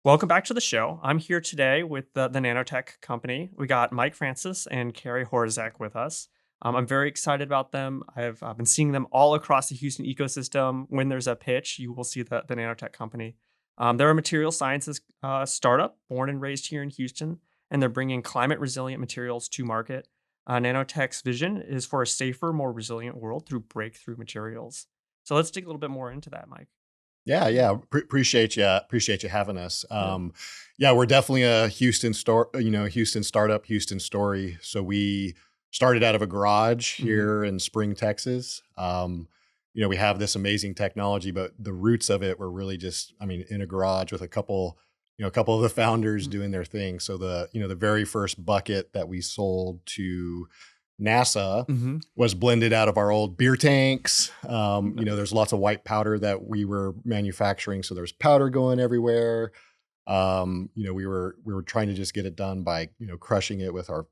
Welcome back to the show. I'm here today with the Nanotech company. We got Mike Francis and Carrie Horazeck with us. I'm very excited about them. I've been seeing them all across the Houston ecosystem. When there's a pitch, you will see the Nanotech company. They're a material sciences startup born and raised here in Houston, and they're bringing climate resilient materials to market. Nanotech's vision is for a safer, more resilient world through breakthrough materials. So let's dig a little bit more into that, Mike. Yeah. Appreciate you having us. Yeah. Yeah, we're definitely a Houston startup, Houston story. So we started out of a garage Mhm. here in Spring, Texas. We have this amazing technology, but the roots of it were really just, in a garage with a couple of the founders doing their thing. So the very first bucket that we sold to NASA Mm-hmm. was blended out of our old beer tanks. There's Nice. lots of white powder that we were manufacturing, so there's powder going everywhere. We were trying to just get it done by crushing it with our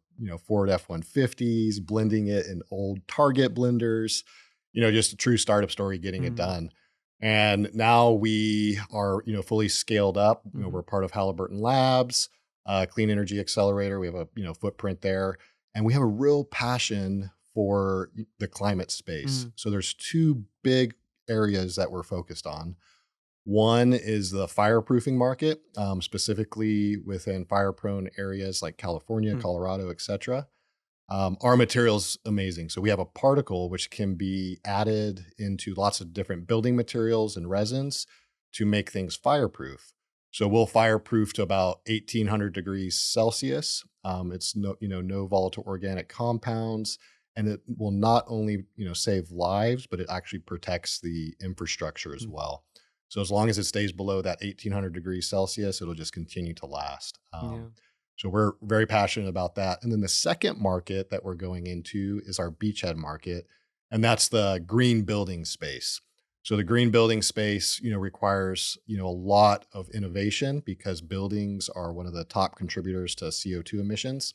Ford F-150s, blending it in old Target blenders. Just a true startup story, getting it Mm-hmm. done. And now we are fully scaled up. Mm-hmm. We're part of Halliburton Labs, Clean Energy Accelerator. We have a footprint there, and we have a real passion for the climate space. So there's two big areas that we're focused on. One is the fireproofing market, specifically within fire-prone areas like California, Mm-hmm. Colorado, etc. Our material's amazing. So we have a particle which can be added into lots of different building materials and resins to make things fireproof. So we'll fireproof to about 1800 degrees Celsius. It's no volatile organic compounds, and it will not only save lives, but it actually protects the infrastructure as well. So as long as it stays below that 1800 degrees Celsius, it'll just continue to last. Yeah. So we're very passionate about that. And then the second market that we're going into is our beachhead market, and that's the green building space. So the green building space, requires, a lot of innovation because buildings are one of the top contributors to CO2 emissions.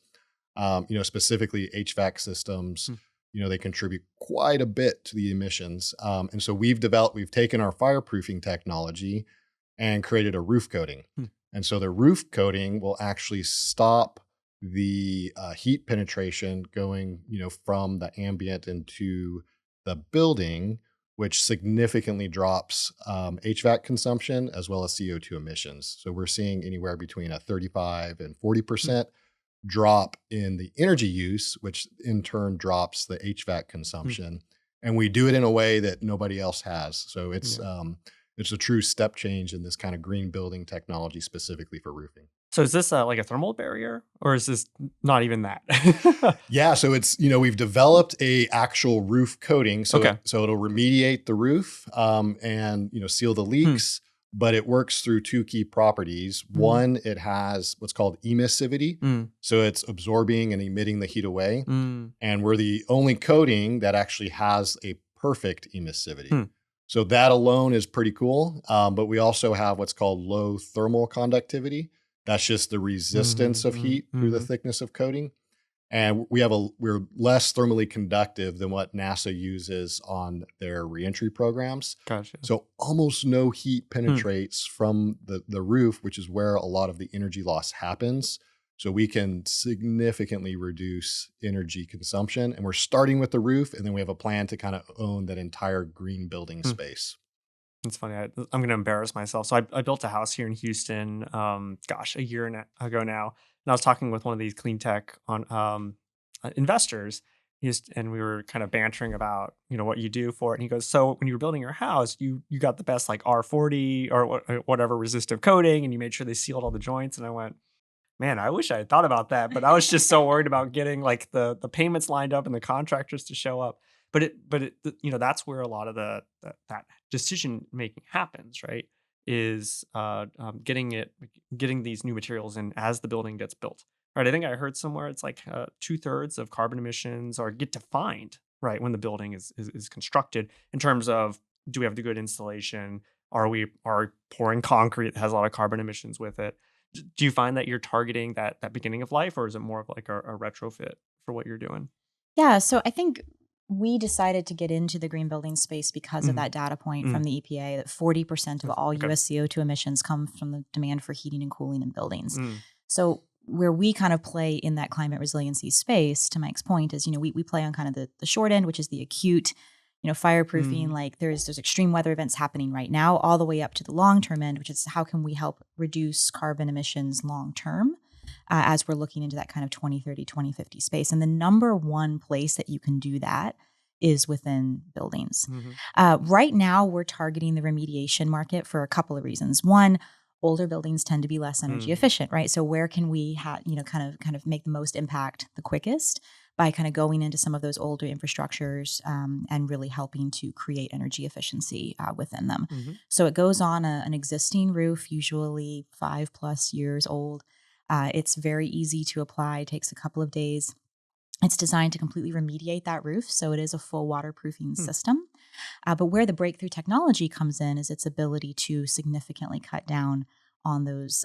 Specifically HVAC systems, Mm. they contribute quite a bit to the emissions. And so we've taken our fireproofing technology and created a roof coating. Mm. And so the roof coating will actually stop the heat penetration going, from the ambient into the building, which significantly drops HVAC consumption as well as CO2 emissions. So we're seeing anywhere between a 35 and Mm. 40% drop in the energy use, which in turn drops the HVAC Mm. consumption. And we do it in a way that nobody else has. So Yeah. it's a true step change in this kind of green building technology specifically for roofing. So is this, like a thermal barrier, or is this not even that? Yeah, so it's we've developed a actual roof coating, Okay. so it'll remediate the roof, and seal the Hmm. leaks. But it works through two key properties. Mm. One, it has what's called emissivity, Mm. so it's absorbing and emitting the heat away. Mm. And we're the only coating that actually has a perfect emissivity. Hmm. So that alone is pretty cool. But we also have what's called low thermal conductivity. That's just the resistance Mhm, of mhm, heat through the mhm. thickness of coating. And we're less thermally conductive than what NASA uses on their reentry programs. Gotcha. So almost no heat Hmm. penetrates from the roof, which is where a lot of the energy loss happens. So we can significantly reduce energy consumption. And we're starting with the roof, and then we have a plan to kind of own that entire green building Hmm. space. It's funny. I'm gonna embarrass myself. So I built a house here in Houston, a year ago now, and I was talking with one of these clean tech investors. And we were kind of bantering about what you do for it. And he goes, "So when you were building your house, you got the best like R40 or whatever resistive coating, and you made sure they sealed all the joints." And I went, "Man, I wish I had thought about that, but I was just so worried about getting, like, the payments lined up and the contractors to show up." That's where a lot of that decision making happens, right? Is, getting these new materials in as the building gets built, right? I think I heard somewhere it's like, 2/3 of carbon emissions are get defined, right, when the building is constructed in terms of, do we have the good installation? Are pouring concrete that has a lot of carbon emissions with it? Do you find that you're targeting that beginning of life, or is it more of like a retrofit for what you're doing? Yeah, so I think we decided to get into the green building space because of that data point from the EPA that 40% of all Okay. US CO2 emissions come from the demand for heating and cooling in buildings. So where we kind of play in that climate resiliency space, to Mike's point, is, we play on kind of the short end, which is the acute, fireproofing. Like there's extreme weather events happening right now, all the way up to the long-term end, which is how can we help reduce carbon emissions long-term as we're looking into that kind of 2030, 2050 space. And the number one place that you can do that is within buildings. Right now, we're targeting the remediation market for a couple of reasons. One, older buildings tend to be less energy efficient, right? So where can we kind of make the most impact the quickest by kind of going into some of those older infrastructures and really helping to create energy efficiency within them. So it goes on an existing roof, usually 5+ years old. It's very easy to apply, takes a couple of days. It's designed to completely remediate that roof, so it is a full waterproofing system. But where the breakthrough technology comes in is its ability to significantly cut down on those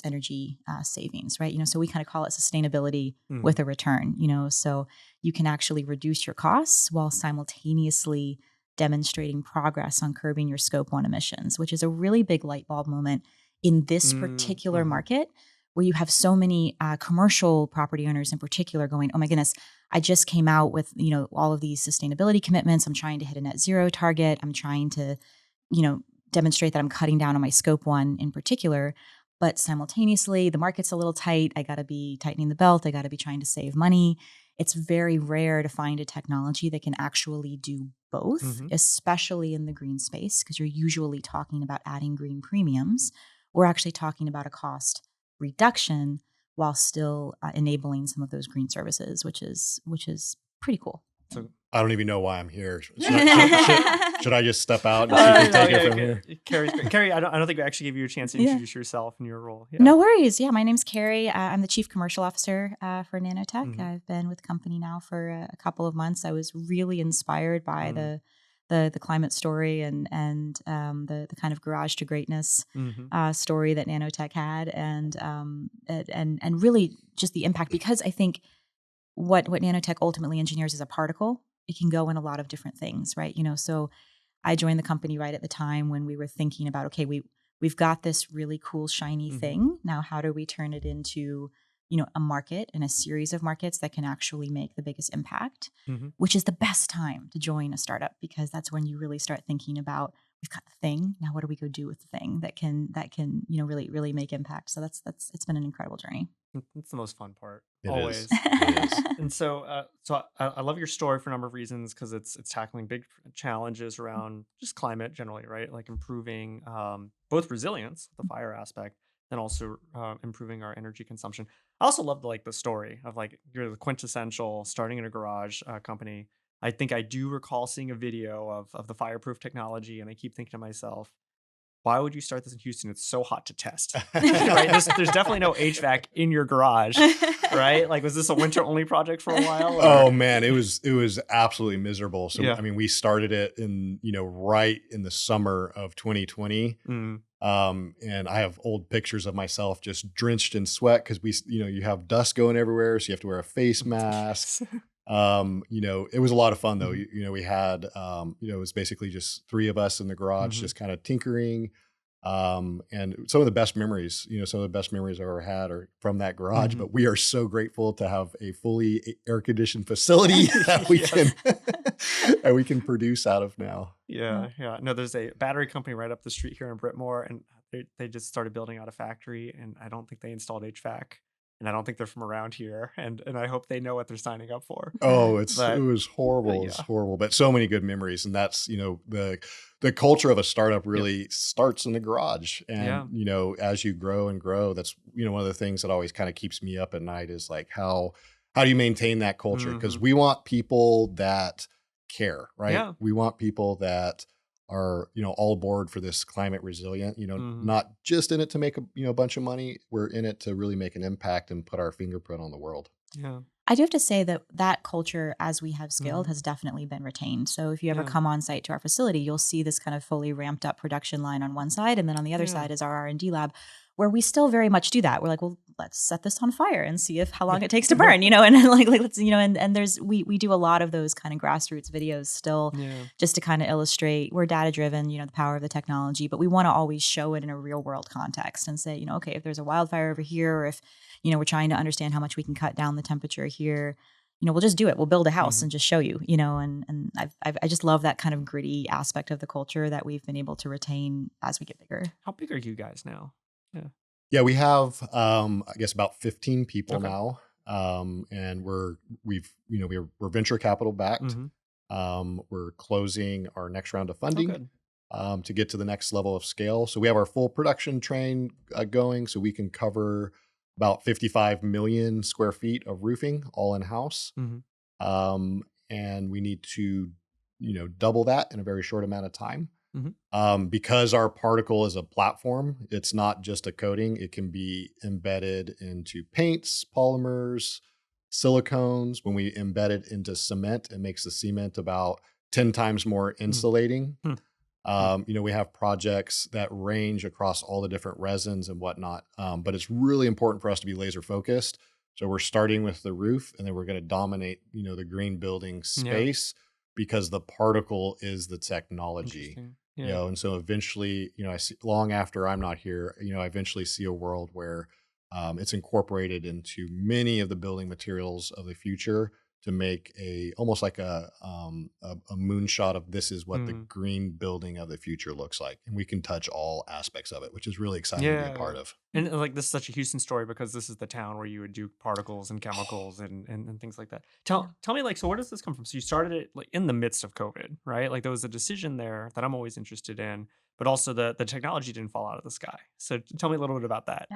energy savings, right? So we kind of call it sustainability with a return. So you can actually reduce your costs while simultaneously demonstrating progress on curbing your Scope 1 emissions, which is a really big light bulb moment in this particular market, where you have so many commercial property owners in particular going, oh my goodness, I just came out with, all of these sustainability commitments. I'm trying to hit a net zero target. I'm trying to, demonstrate that I'm cutting down on my Scope 1 in particular. But simultaneously, the market's a little tight. I got to be tightening the belt. I got to be trying to save money. It's very rare to find a technology that can actually do both, especially in the green space, because you're usually talking about adding green premiums. We're actually talking about a cost reduction while still enabling some of those green services, which is pretty cool. So I don't even know why I'm here. Should I just step out and see if we take it from here? Carrie, I don't think we actually gave you a chance to introduce yourself and your role. Yeah. No worries. Yeah, my name's Carrie. I'm the Chief Commercial Officer for Nanotech. I've been with the company now for a couple of months. I was really inspired by the climate story and the kind of garage to greatness story that Nanotech had, and really just the impact, because I think what Nanotech ultimately engineers is a particle. It can go in a lot of different things, right? So I joined the company right at the time when we were thinking about, okay, we've got this really cool shiny thing. Now, how do we turn it into a market and a series of markets that can actually make the biggest impact, which is the best time to join a startup, because that's when you really start thinking about, we've got the thing. Now, what do we go do with the thing that can really, really make impact? So it's been an incredible journey. It's the most fun part. It Always. is. It is. And so I love your story for a number of reasons, because it's tackling big challenges around just climate generally, right? Like improving both resilience, the fire aspect, and also improving our energy consumption. I also love the story of you're the quintessential starting in a garage company. I think I do recall seeing a video of the fireproof technology, and I keep thinking to myself, why would you start this in Houston? It's so hot to test, right? There's definitely no HVAC in your garage, right? Was this a winter only project for a while? Oh man, it was absolutely miserable. So, Yeah. I mean, we started it in, right in the summer of 2020. And I have old pictures of myself just drenched in sweat, because you have dust going everywhere. So you have to wear a face mask. It was a lot of fun though. We had, it was basically just three of us in the garage, just kind of tinkering. And some of the best memories, I've ever had are from that garage, but we are so grateful to have a fully air conditioned facility that we can produce out of now. Yeah. No, there's a battery company right up the street here in Brittmore, and they just started building out a factory, and I don't think they installed HVAC. And I don't think they're from around here, and I hope they know what they're signing up for. Oh, it was horrible. It's horrible, but so many good memories. And that's, the culture of a startup really starts in the garage. And, as you grow and grow, that's, one of the things that always kind of keeps me up at night is how do you maintain that culture? Because we want people that care, right? Yeah. We want people that are, all aboard for this climate resilient, not just in it to make a bunch of money. We're in it to really make an impact and put our fingerprint on the world. Yeah. I do have to say that culture, as we have scaled, has definitely been retained. So if you ever come on site to our facility, you'll see this kind of fully ramped up production line on one side. And then on the other side is our R&D lab, where we still very much do that. We're like, well, let's set this on fire and see if how long it takes to burn, and like let's, and there's, we do a lot of those kind of grassroots videos still, just to kind of illustrate, we're data driven, the power of the technology, but we want to always show it in a real world context and say, okay, if there's a wildfire over here, or if, we're trying to understand how much we can cut down the temperature here, we'll just do it. We'll build a house and just show you, and I just love that kind of gritty aspect of the culture that we've been able to retain as we get bigger. How big are you guys now? Yeah, we have, I guess about 15 people now. And we're venture capital backed. We're closing our next round of funding to get to the next level of scale. So we have our full production train going, so we can cover about 55 million square feet of roofing all in house. And we need to, double that in a very short amount of time. Because our particle is a platform, it's not just a coating. It can be embedded into paints, polymers, silicones. When we embed it into cement, it makes the cement about 10 times more insulating. We have projects that range across all the different resins and whatnot. But it's really important for us to be laser focused. So we're starting with the roof, and then we're going to dominate, the green building space because the particle is the technology. And so eventually, I see, long after I'm not here, I eventually see a world where it's incorporated into many of the building materials of the future to make almost like a moonshot of this is what the green building of the future looks like. And we can touch all aspects of it, which is really exciting to be a part of. And like, this is such a Houston story because this is the town where you would do particles and chemicals and things like that. Tell me, like, so where does this come from? So you started it like in the midst of COVID, right? Like there was a decision there that I'm always interested in, but also the technology didn't fall out of the sky. So tell me a little bit about that.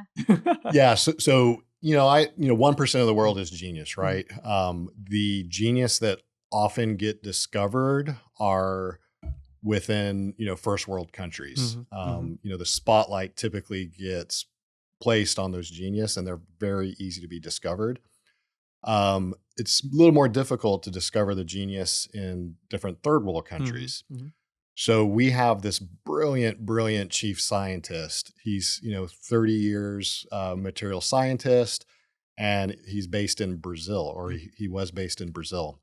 Yeah. So 1% of the world is genius, right? The genius that often get discovered are within, first world countries. The spotlight typically gets placed on those genius, and they're very easy to be discovered. It's a little more difficult to discover the genius in different third world countries. So we have this brilliant chief scientist. He's, 30 years material scientist, and he's based in Brazil, or he was based in Brazil.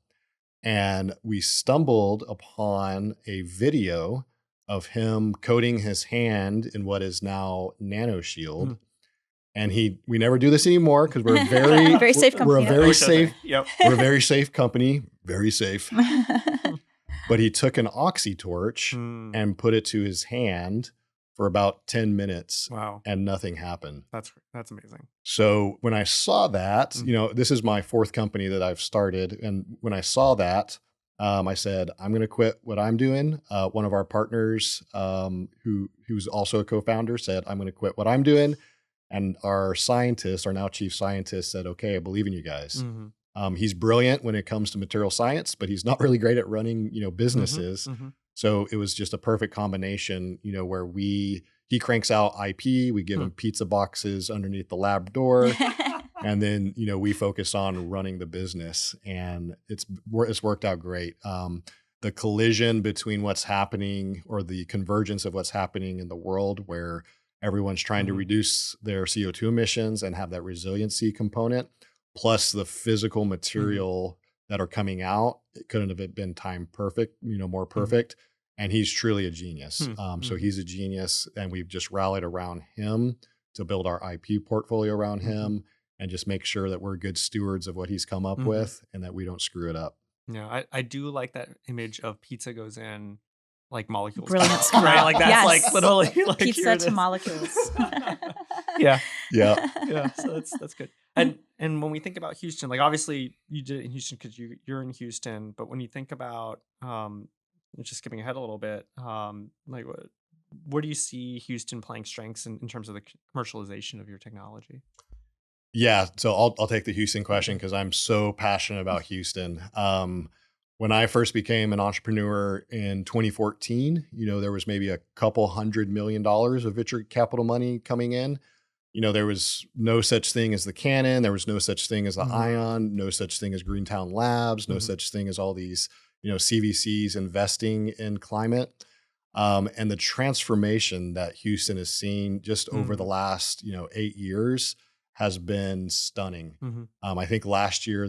And we stumbled upon a video of him coating his hand in what is now NanoShield. And we never do this anymore because we're very safe company. We're a very safe, we're a very safe company, very safe. But he took an oxy torch and put it to his hand for about 10 minutes. Wow. And nothing happened. That's amazing. So when I saw that, this is my fourth company that I've started. And when I saw that, I said, I'm going to quit what I'm doing. One of our partners, who's also a co-founder, said, I'm going to quit what I'm doing. And our scientist, our now chief scientist, said, okay, I believe in you guys. He's brilliant when it comes to material science, but he's not really great at running, businesses. So it was just a perfect combination, where he cranks out IP, we give him pizza boxes underneath the lab door. And then, we focus on running the business, and it's worked out great. The collision between what's happening, or the convergence of what's happening in the world, where everyone's trying to reduce their CO2 emissions and have that resiliency component, plus the physical material that are coming out, it couldn't have been timed perfect, more perfect. And he's truly a genius. So he's a genius, and we've just rallied around him to build our IP portfolio around him, and just make sure that we're good stewards of what he's come up with, and that we don't screw it up. Yeah, I do like that image of pizza goes in like molecules. Brilliant. Right? Like that's like literally like pizza to molecules. Yeah. Yeah. So that's good. And when we think about Houston, like obviously you did it in Houston because you're in Houston, but when you think about just skipping ahead a little bit, like where do you see Houston playing strengths in terms of the commercialization of your technology? Yeah, so I'll take the Houston question because I'm so passionate about Houston. When I first became an entrepreneur in 2014, there was maybe a couple $100 million of venture capital money coming in. There was no such thing as the Cannon. There was no such thing as the Ion, no such thing as Greentown Labs, no such thing as all these, CVCs investing in climate. And the transformation that Houston has seen just over the last, 8 years has been stunning. Hmm. I think last year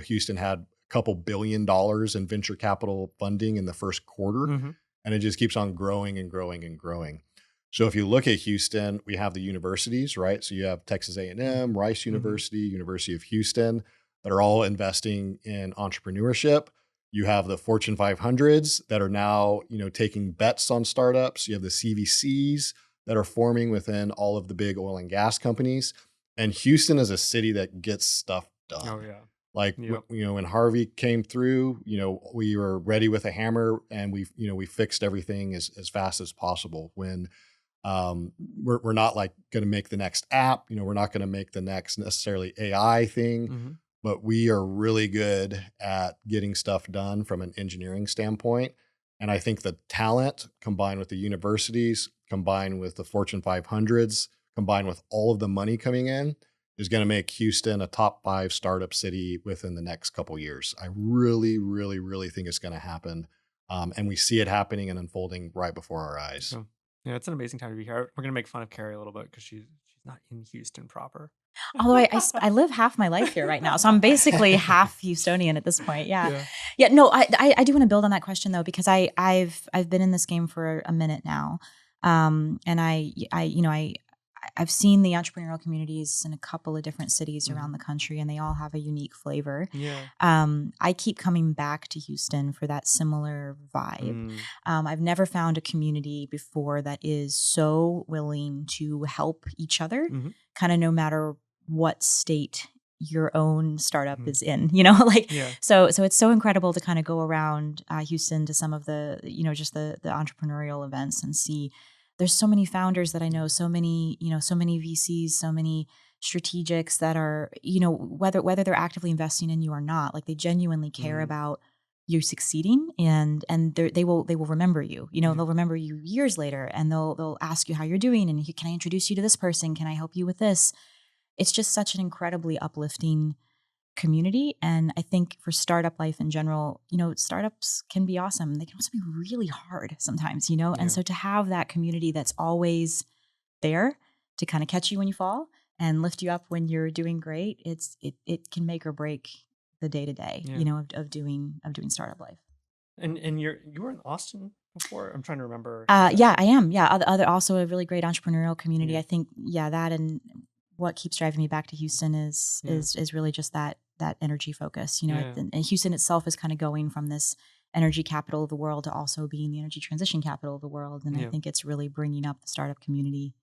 Houston had a couple $1 billion in venture capital funding in the first quarter, Hmm. and it just keeps on growing and growing and growing. So if you look at Houston, we have the universities, right? So you have Texas A&M, Rice Hmm. University, University of Houston, that are all investing in entrepreneurship. You have the Fortune 500s that are now, taking bets on startups. You have the CVCs that are forming within all of the big oil and gas companies. And Houston is a city that gets stuff Oh done. yeah. Like, Yep. when Harvey came through, we were ready with a hammer, and we fixed everything as fast as possible. When we're not like going to make the next app, we're not going to make the next necessarily AI thing, Hmm. but we are really good at getting stuff done from an engineering standpoint. And I think the talent combined with the universities, combined with the Fortune 500s, combined with all of the money coming in, is going to make Houston a top 5 startup city within the next couple years. I really, really, really think it's going to happen. And we see it happening and unfolding right before our eyes. So, yeah, it's an amazing time to be here. We're gonna make fun of Carrie a little bit because she's not in Houston proper. Although I live half my life here right now, so I'm basically half Houstonian at this point. Yeah, Yeah. yeah. No, I do want to build on that question though, because I've been in this game for a minute now, and I've seen the entrepreneurial communities in a couple of different cities Hmm. around the country, and they all have a unique flavor. Yeah. I keep coming back to Houston for that similar vibe. Mm. I've never found a community before that is so willing to help each other, Hmm. kind of no matter what state your own startup Hmm. is in, like, Yeah. so it's so incredible to kind of go around Houston to some of the, just the entrepreneurial events and see there's so many founders that I know, so many, so many VCs, so many strategics that are, whether they're actively investing in you or not, like they genuinely care Mm. about you succeeding, and they will remember you. Yeah. They'll remember you years later, and they'll ask you how you're doing, and can I introduce you to this person? Can I help you with this? It's just such an incredibly uplifting community. And I think for startup life in general, startups can be awesome. They can also be really hard sometimes, and Yeah. so to have that community that's always there to kind of catch you when you fall and lift you up when you're doing great, it can make or break the day to day, Yeah. of doing startup life. And you were in Austin before? I'm trying to remember Yeah, exactly. I am. Yeah, other also a really great entrepreneurial community. Yeah. I think, yeah, that and what keeps driving me back to Houston is Yeah. is really just that energy focus. Yeah. And Houston itself is kind of going from this energy capital of the world to also being the energy transition capital of the world. And I Yeah. think it's really bringing up the startup community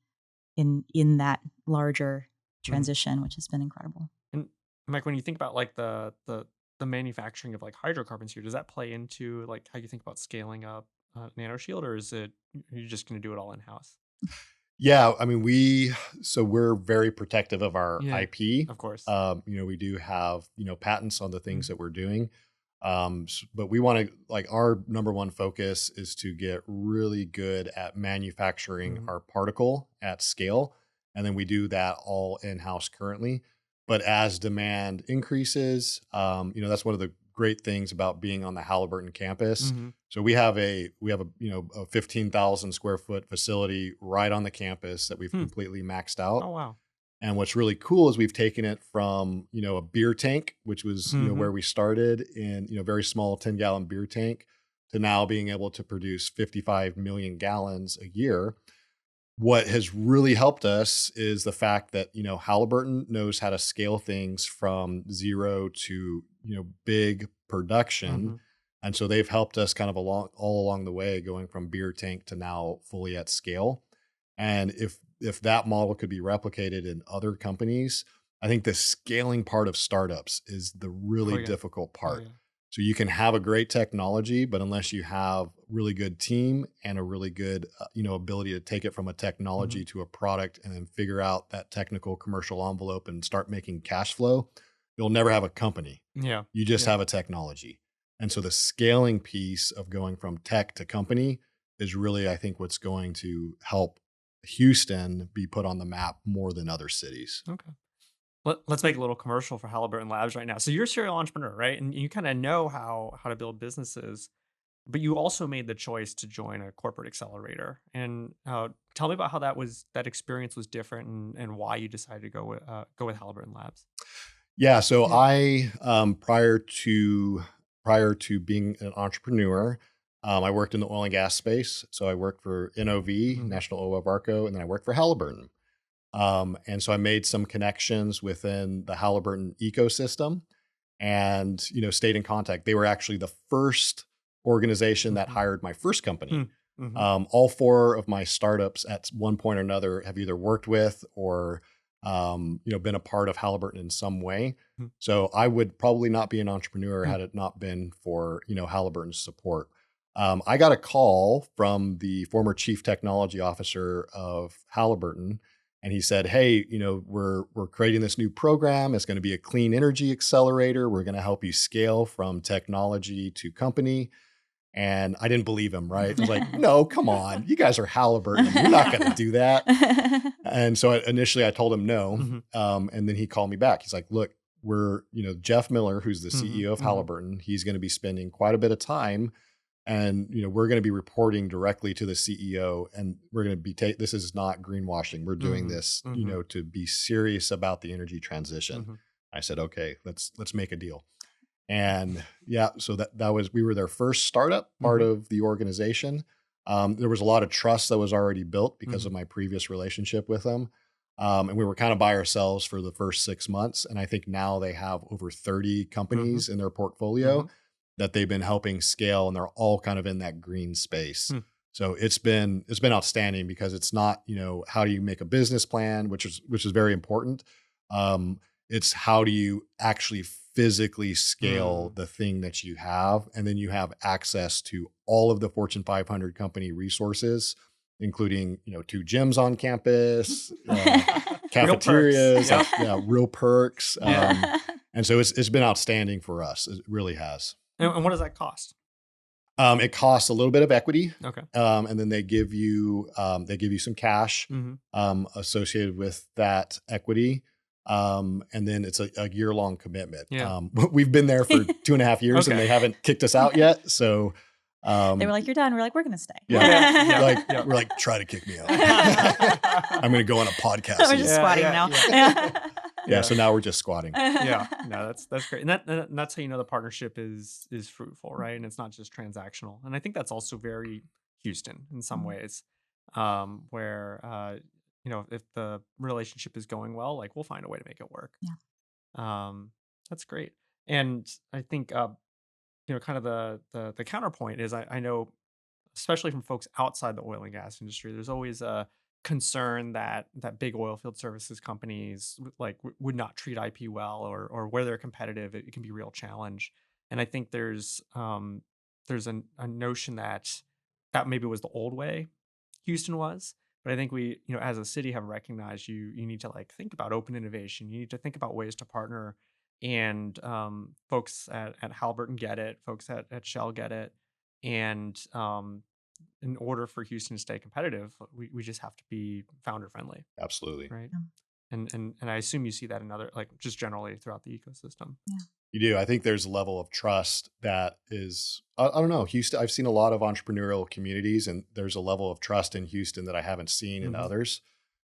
in that larger Mhm. transition, which has been incredible. And Mike, when you think about like the manufacturing of like hydrocarbons here, does that play into like how you think about scaling up NanoShield, or is it you're just going to do it all in house? Yeah, I mean, we're very protective of our Yeah, IP. of course. We do have, patents on the things Mhm. that we're doing. But we want to, like, our number one focus is to get really good at manufacturing Mhm. our particle at scale. And then we do that all in-house currently. But as demand increases, that's one of the great things about being on the Halliburton campus. Mhm. So we have a 15,000 square foot facility right on the campus that we've Hmm. completely maxed out. Oh wow. And what's really cool is we've taken it from, a beer tank, which was, Mhm. where we started in, very small 10-gallon beer tank, to now being able to produce 55 million gallons a year. What has really helped us is the fact that, Halliburton knows how to scale things from zero to, big production. Mhm. And so they've helped us kind of all along the way, going from beer tank to now fully at scale. And if that model could be replicated in other companies, I think the scaling part of startups is the Oh really yeah. difficult Oh part. yeah. So you can have a great technology, but unless you have really good team and a really good, ability to take it from a Mhm. technology to a product and then figure out that technical commercial envelope and start making cash flow, you'll never have a company. Yeah. You just Yeah. have a technology. And so the scaling piece of going from tech to company is really, I think, what's going to help Houston be put on the map more than other cities. Okay. Let's make a little commercial for Halliburton Labs right now. So you're a serial entrepreneur, right? And you kind of know how to build businesses. but you also made the choice to join a corporate accelerator. And tell me about how that experience was different, and why you decided to go with Halliburton Labs. Yeah. So Yeah. I, prior to being an entrepreneur, I worked in the oil and gas space. So I worked for NOV, Mhm. National Oil of Arco, and then I worked for Halliburton. And so I made some connections within the Halliburton ecosystem, and stayed in contact. They were actually the first organization that Mhm. hired my first company. Mm. Mhm. All four of my startups at one point or another have either worked with or been a part of Halliburton in some way. Mm. So I would probably not be an entrepreneur Mm. had it not been for Halliburton's support. I got a call from the former chief technology officer of Halliburton, and he said, "Hey, we're creating this new program. It's going to be a clean energy accelerator. We're going to help you scale from technology to company." And I didn't believe him, right? I was like, "No, come on. You guys are Halliburton. You're not going to do that." And so initially I told him no. Mhm. And then he called me back. He's like, "Look, Jeff Miller, who's the Mhm. CEO of Mhm. Halliburton, he's going to be spending quite a bit of time, and we're going to be reporting directly to the CEO, and we're going to be this is not greenwashing. We're doing Mhm. this, Mhm. to be serious about the energy transition." Mhm. I said, "Okay, let's make a deal." And yeah, so that was we were their first startup part Mhm. of the organization. There was a lot of trust that was already built because of Mhm. my previous relationship with them. And we were kind of by ourselves for the first 6 months. And I think now they have over 30 Mhm. companies in their portfolio Mhm. that they've been helping scale, and they're all kind of in that green space. Mm. So it's been outstanding, because it's not, how do you make a business plan, which is very important. Um, it's how do you actually physically scale Mm. the thing that you have, and then you have access to all of the Fortune 500 company resources, including, 2 gyms on campus, Real perks. cafeterias, Yep. like, yeah, real perks. Yeah. And so it's been outstanding for us. It really has. And what does that cost? It costs a little bit of equity, Okay. and then they give you some cash Mhm. associated with that equity, and then it's a year-long commitment. Yeah. We've been there for 2.5 years, and Okay. they haven't kicked us out yet. So, They were um, like, "You're done." We're like, "We're gonna stay." yeah, Yeah. Yeah. like Yeah. we're like, try to kick me out. I'm going to go on a podcast. We're with just you. Yeah. squatting Yeah. now. Yeah. Yeah. Yeah. So now we're just squatting. Yeah, no, that's great, and that's how the partnership is fruitful, right? And it's not just transactional, and I think that's also very Houston in some Mhm. ways, where if the relationship is going well, like we'll find a way to make it work. Yeah. Um, that's great, and I think kind of the counterpoint is I know, especially from folks outside the oil and gas industry, there's always a concern that big oil field services companies would not treat IP well, or where they're competitive, it can be a real challenge. And I think there's a notion that maybe was the old way Houston was. But I think we, as a city, have recognized you need to think about open innovation. You need to think about ways to partner, and folks at Halliburton get it, folks at Shell get it, and in order for Houston to stay competitive, we just have to be founder friendly, Absolutely. right? Yeah. And I assume you see that in other, just generally throughout the ecosystem. Yeah. You do. I think there's a level of trust that is, I don't know, Houston. I've seen a lot of entrepreneurial communities, and there's a level of trust in Houston that I haven't seen in Hmm. others.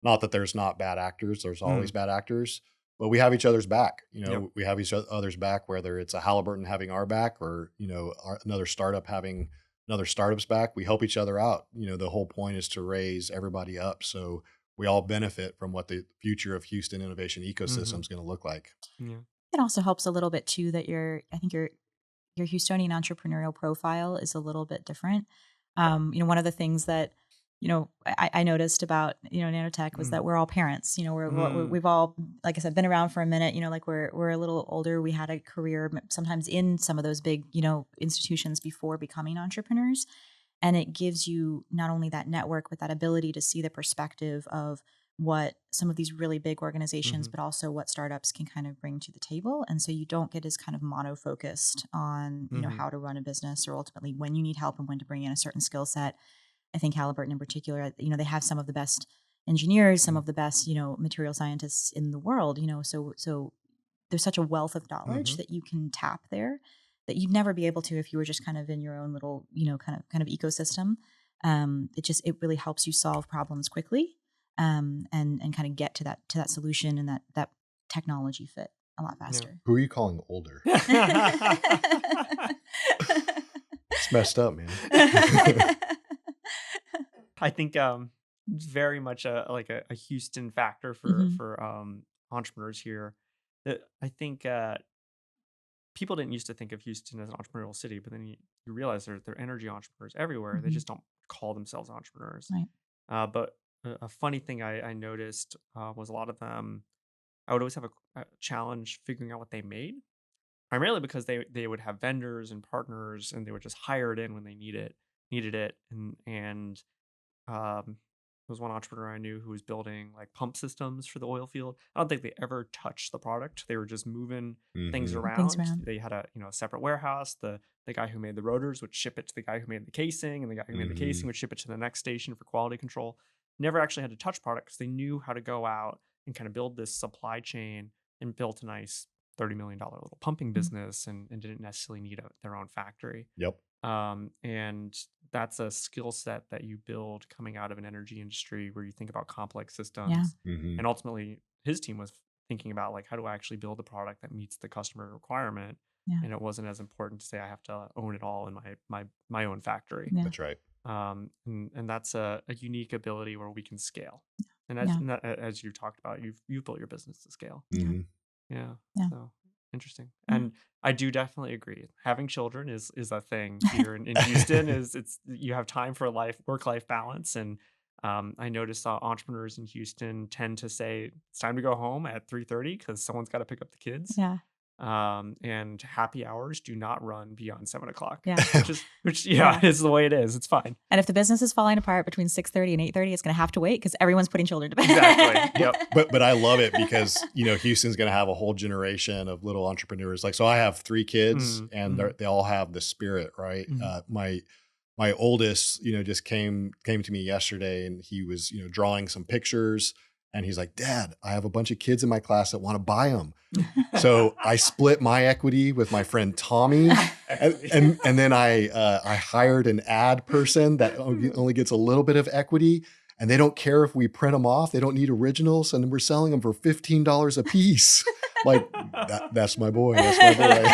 Not that there's not bad actors, there's always Mm. bad actors, but we have each other's back. Yep. We have each other's back, whether it's a Halliburton having our back, or, another startup having another startup's back. We help each other out. The whole point is to raise everybody up, so we all benefit from what the future of Houston innovation ecosystem Hmm. is going to look like. Yeah. It also helps a little bit too that I think your Houstonian entrepreneurial profile is a little bit different. One of the things that I noticed about Nanotech was Mm. that we're all parents. Mm. We've all, like I said, been around for a minute. Like we're a little older. We had a career sometimes in some of those big institutions before becoming entrepreneurs, and it gives you not only that network but that ability to see the perspective of what some of these really big organizations, Mhm. but also what startups can kind of bring to the table. And so you don't get as kind of mono focused on, Mhm. how to run a business, or ultimately when you need help and when to bring in a certain skill set. I think Halliburton in particular, they have some of the best engineers, some Mm. of the best, material scientists in the world, so there's such a wealth of knowledge Mhm. that you can tap there. that you'd never be able to if you were just kind of in your own little, kind of ecosystem. It really helps you solve problems quickly, and kind of get to that solution and that technology fit a lot faster. Who are you calling older? It's messed up, man. I think it's very much a Houston factor for entrepreneurs here. That I think people didn't used to think of Houston as an entrepreneurial city, but then you realize there are energy entrepreneurs everywhere. They just don't call themselves entrepreneurs. Right. But a funny thing I noticed was a lot of them. I would always have a challenge figuring out what they made, primarily because they would have vendors and partners, and they would just hire it in when they needed it, and there was one entrepreneur I knew who was building like pump systems for the oil field. I don't think they ever touched the product. They were just moving things Mhm. around. They had a separate warehouse. The guy who made the rotors would ship it to the guy who made the casing, and the guy who made the casing would ship it to the next station for quality control. Never actually had to touch product because they knew how to go out and kind of build this supply chain and built a nice $30 million little pumping business, and didn't necessarily need their own factory. Yep. And that's a skill set that you build coming out of an energy industry where you think about complex systems. Mhm. And ultimately, his team was thinking about like, how do I actually build a product that meets the customer requirement? Yeah. And it wasn't as important to say I have to own it all in my own factory. Yeah. That's right. And that's a unique ability where we can scale. And as you talked about, you've built your business to scale. Mhm. Yeah. Yeah. So interesting. And I do definitely agree. Having children is a thing here in Houston. It's you have time for work-life balance. And I noticed entrepreneurs in Houston tend to say it's time to go home at 3:30 because someone's got to pick up the kids. Yeah. And happy hours do not run beyond 7:00. Yeah. which is the way it is. It's fine. And if the business is falling apart between 6:30 and 8:30, it's going to have to wait because everyone's putting children to bed. Exactly. Yep. But I love it because Houston's going to have a whole generation of little entrepreneurs. Like, so I have 3 kids, and they all have the spirit, right? My oldest, just came to me yesterday, and he was drawing some pictures, and he's like, "Dad, I have a bunch of kids in my class that want to buy them." So I split my equity with my friend Tommy, and then I hired an ad person that only gets a little bit of equity, and they don't care if we print them off. They don't need originals, and we're selling them for $15 a piece. Like that's my boy. That's my boy.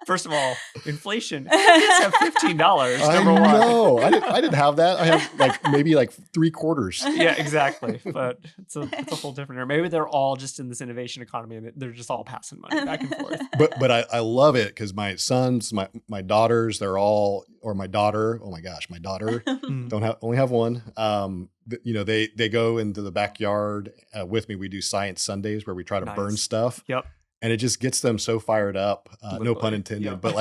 First of all, inflation. Kids have $15. I know. I didn't have that. I have maybe 3/4. Yeah, exactly. But it's a whole different. Or maybe they're all just in this innovation economy, and they're just all passing money back and forth. But I love it because my sons, my daughters, they're all, or my daughter. Oh my gosh, my daughter only have one. They go into the backyard with me. We do science Sundays where we try to burn stuff. Yep. And it just gets them so fired up, no pun intended, Yep. but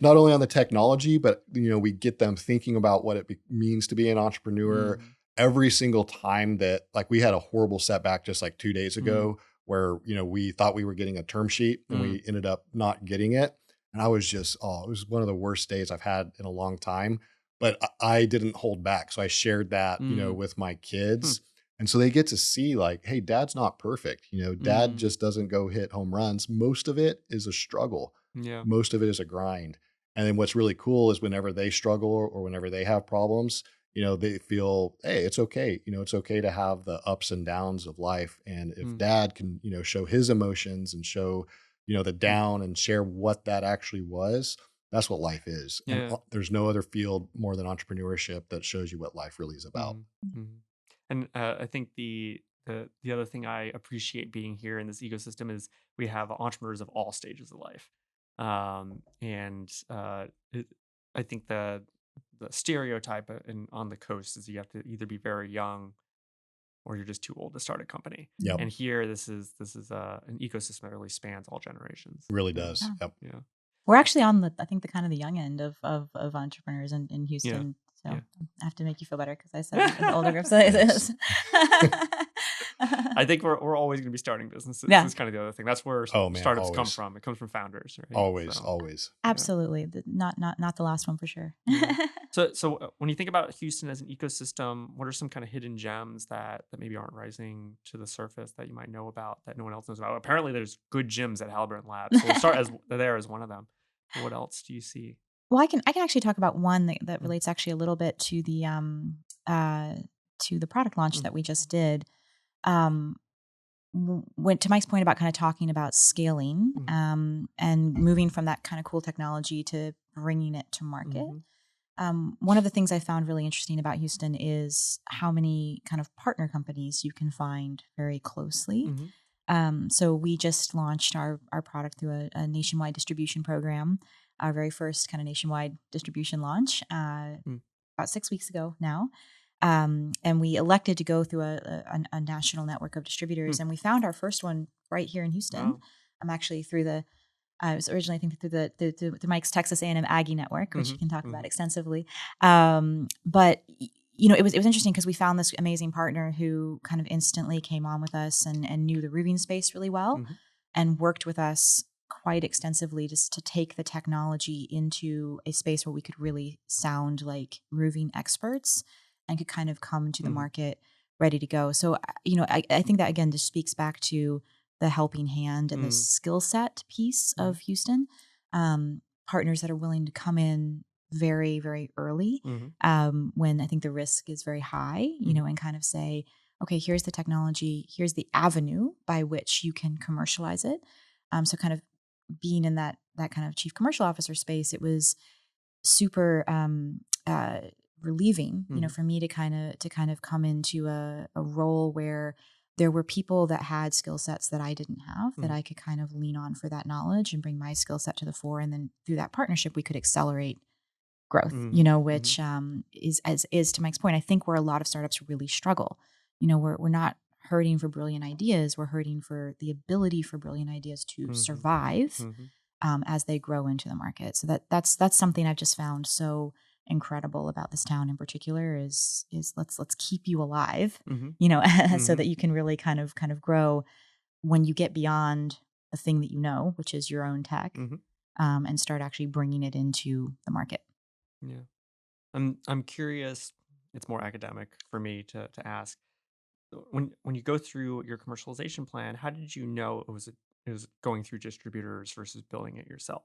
not only on the technology, but we get them thinking about what it means to be an entrepreneur. Every single time that we had a horrible setback just 2 days ago where, we thought we were getting a term sheet and we ended up not getting it. And I was just, it was one of the worst days I've had in a long time, but I didn't hold back. So I shared that, with my kids. And so they get to see hey, dad's not perfect. Dad just doesn't go hit home runs. Most of it is a struggle. Yeah. Most of it is a grind. And then what's really cool is whenever they struggle or whenever they have problems, they feel, hey, it's okay. It's okay to have the ups and downs of life. And if dad can, show his emotions and show, the down and share what that actually was, that's what life is. Yeah. And there's no other field more than entrepreneurship that shows you what life really is about. And I think the other thing I appreciate being here in this ecosystem is we have entrepreneurs of all stages of life. I think the stereotype on the coast is you have to either be very young or you're just too old to start a company. Yep. And here, this is an ecosystem that really spans all generations. It really does. Yeah. Yep. Yeah. We're actually on the kind of the young end of entrepreneurs in Houston. So I have to make you feel better because I said the older group says this. I think we're always going to be starting businesses. Yeah. That's kind of the other thing. That's where startups always come from. It comes from founders, right? Always. Absolutely. Not the last one for sure. So when you think about Houston as an ecosystem, what are some kind of hidden gems that maybe aren't rising to the surface that you might know about that no one else knows about? Apparently, there's good gyms at Halliburton Labs, so we'll start as there as one of them. What else do you see? Well, I can actually talk about one that Mm, relates actually a little bit uh to the product launch mm, that we just did. Um, went to Mike's point about kind of talking about scaling mm, and moving from that kind of cool technology to bringing it to market. mhm, One of the things I found really interesting about Houston is how many kind of partner companies you can find very closely. mhm, So we just launched our product through a nationwide distribution program, our very first kind of nationwide distribution launch mm, about 6 weeks ago now. And we elected to go through a national network of mm. distributors, and we found our first one right here in Houston. Oh, I'm actually through the I was originally, I think, through Mike's Texas A&M Aggie Network, which you mhm, can talk about mhm, extensively. But it was interesting because we found this amazing partner who kind of instantly came on with us and knew the roofing space really well, mhm, and worked with us quite extensively just to take the technology into a space where we could really sound like roofing experts and could kind of come to the mhm, market ready to go. So, I think that again just speaks back to the helping hand and the mm, skill set piece mhm, of Houston. Partners that are willing to come in very, very early mhm, when I think the risk is very high, mhm, and kind of say, okay, here's the technology, here's the avenue by which you can commercialize it. So kind of being in that kind of chief commercial officer space, it was super relieving, mhm, for me to kind of come into a role where there were people that had skill sets that I didn't have that mhm, I could kind of lean on for that knowledge and bring my skill set to the fore, and then through that partnership we could accelerate growth. mhm, Which mhm, is to Mike's point, I think where a lot of startups really struggle. We're not hurting for brilliant ideas; we're hurting for the ability for brilliant ideas to mhm, survive mhm, as they grow into the market. So that's something I've just found so incredible about this town in particular is let's keep you alive, mhm, so mhm, that you can really kind of grow when you get beyond the thing that which is your own tech, mhm. and start actually bringing it into the market. Yeah. I'm curious. It's more academic for me to ask. When you go through your commercialization plan, how did you know it was going through distributors versus building it yourself?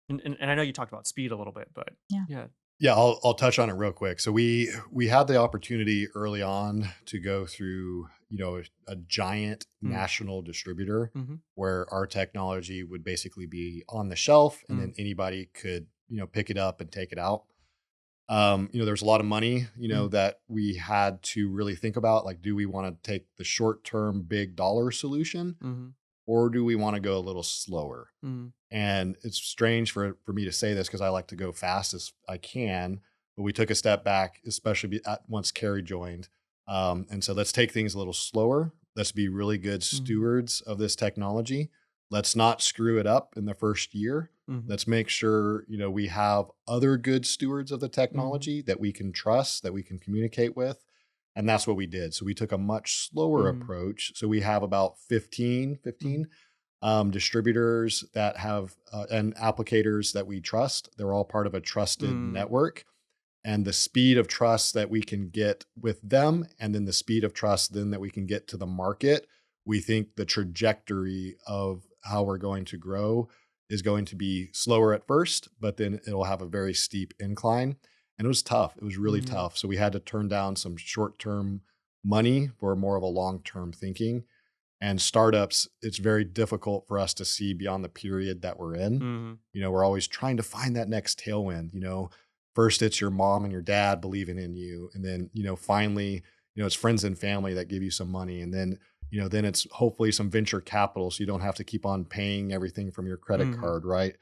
And I know you talked about speed a little bit, but Yeah. yeah. Yeah, I'll touch on it real quick. So we had the opportunity early on to go through, a giant Mm, national distributor mhm, where our technology would basically be on the shelf and mm, then anybody could, pick it up and take it out. There's a lot of money, mm, that we had to really think about. Like, do we want to take the short-term big dollar solution mhm, or do we want to go a little slower? mm, And it's strange for me to say this because I like to go fast as I can, but we took a step back, especially once Carrie joined, and so let's take things a little slower. Let's be really good mhm, stewards of this technology. Let's not screw it up in the first year. mhm, Let's make sure we have other good stewards of the mhm, technology that we can trust, that we can communicate with, and that's what we did. So we took a much slower mhm, approach. So we have about 15, mhm, 15 distributors that have and applicators that we trust. They're all part of a trusted mm, network. And the speed of trust that we can get with them, and then the speed of trust then that we can get to the market, we think the trajectory of how we're going to grow is going to be slower at first, but then it'll have a very steep incline. And it was tough. It was really mm, tough. So we had to turn down some short term money for more of a long term thinking. And startups, it's very difficult for us to see beyond the period that we're in. mhm, We're always trying to find that next tailwind. First it's your mom and your dad believing in you. And then, finally, it's friends and family that give you some money. And then, then it's hopefully some venture capital so you don't have to keep on paying everything from your credit mhm, card, right?